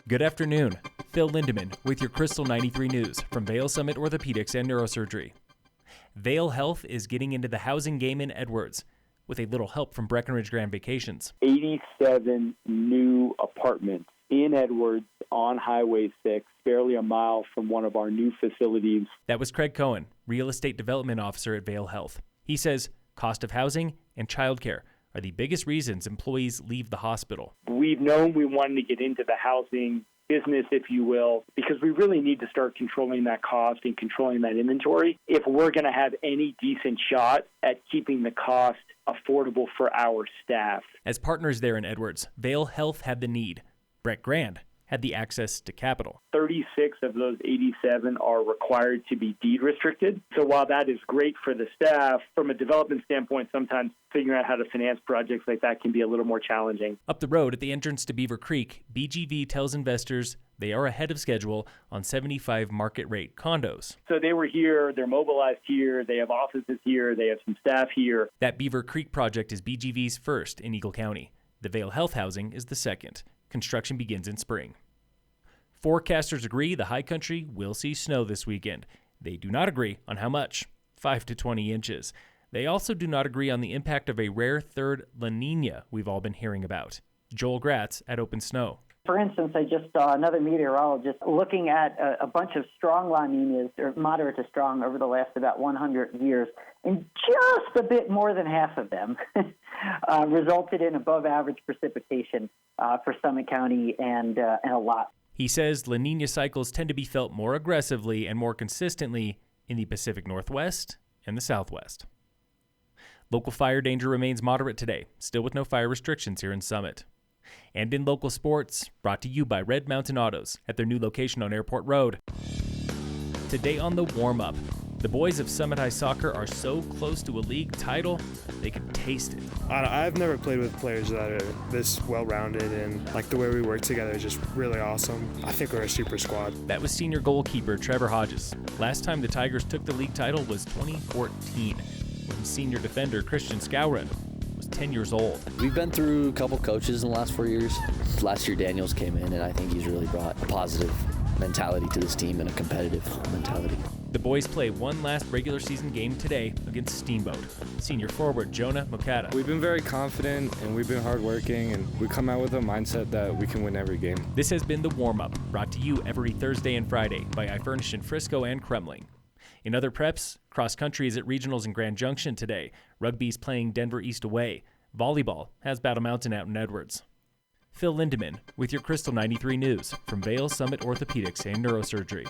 Good afternoon. Phil Lindeman with your Krystal 93 News from Vail Summit Orthopedics and Neurosurgery. Vail Health is getting into the housing game in Edwards with a little help from Breckenridge Grand Vacations. 87 new apartments in Edwards on Highway 6, barely a mile from one of our new facilities. That was Craig Cohen, Real Estate Development Officer at Vail Health. He says cost of housing and childcare are the biggest reasons employees leave the hospital. We've known we wanted to get into the housing business, if you will, because we really need to start controlling that cost and controlling that inventory if we're going to have any decent shot at keeping the cost affordable for our staff. As partners there in Edwards, Vail Health had the need. Breck Grand had the access to capital. 36 of those 87 are required to be deed restricted. So while that is great for the staff, from a development standpoint, sometimes figuring out how to finance projects like that can be a little more challenging. Up the road at the entrance to Beaver Creek, BGV tells investors they are ahead of schedule on 75 market rate condos. So they were here, they're mobilized here, they have offices here, they have some staff here. That Beaver Creek project is BGV's first in Eagle County. The Vail Health housing is the second. Construction begins in spring. Forecasters agree the high country will see snow this weekend. They do not agree on how much, 5 to 20 inches. They also do not agree on the impact of a rare third La Niña we've all been hearing about. Joel Gratz at Open Snow. For instance, I just saw another meteorologist looking at a bunch of strong La Niñas, or moderate to strong, over the last about 100 years, and just a bit more than half of them resulted in above-average precipitation for Summit County and a lot. He says La Niña cycles tend to be felt more aggressively and more consistently in the Pacific Northwest and the Southwest. Local fire danger remains moderate today, still with no fire restrictions here in Summit. And in local sports, brought to you by Red Mountain Autos at their new location on Airport Road. Today on the Warmup, the boys of Summit High Soccer are so close to a league title, they can taste it. I've never played with players that are this well-rounded, and the way we work together is just really awesome. I think we're a super squad. That was senior goalkeeper Trevor Hodges. Last time the Tigers took the league title was 2014, when senior defender Christian Skowron was 10 years old. We've been through a couple coaches in the last 4 years. Last year Daniels came in, and I think he's really brought a positive mentality to this team and a competitive mentality. The boys play one last regular season game today against Steamboat. Senior forward Jonah Mokata. We've been very confident, and we've been hardworking, and we come out with a mindset that we can win every game. This has been the Warm-Up, brought to you every Thursday and Friday by iFurnish in Frisco and Kremling. In other preps, cross country is at regionals in Grand Junction today. Rugby's playing Denver East away. Volleyball has Battle Mountain out in Edwards. Phil Lindeman with your Krystal 93 News from Vail Summit Orthopedics and Neurosurgery.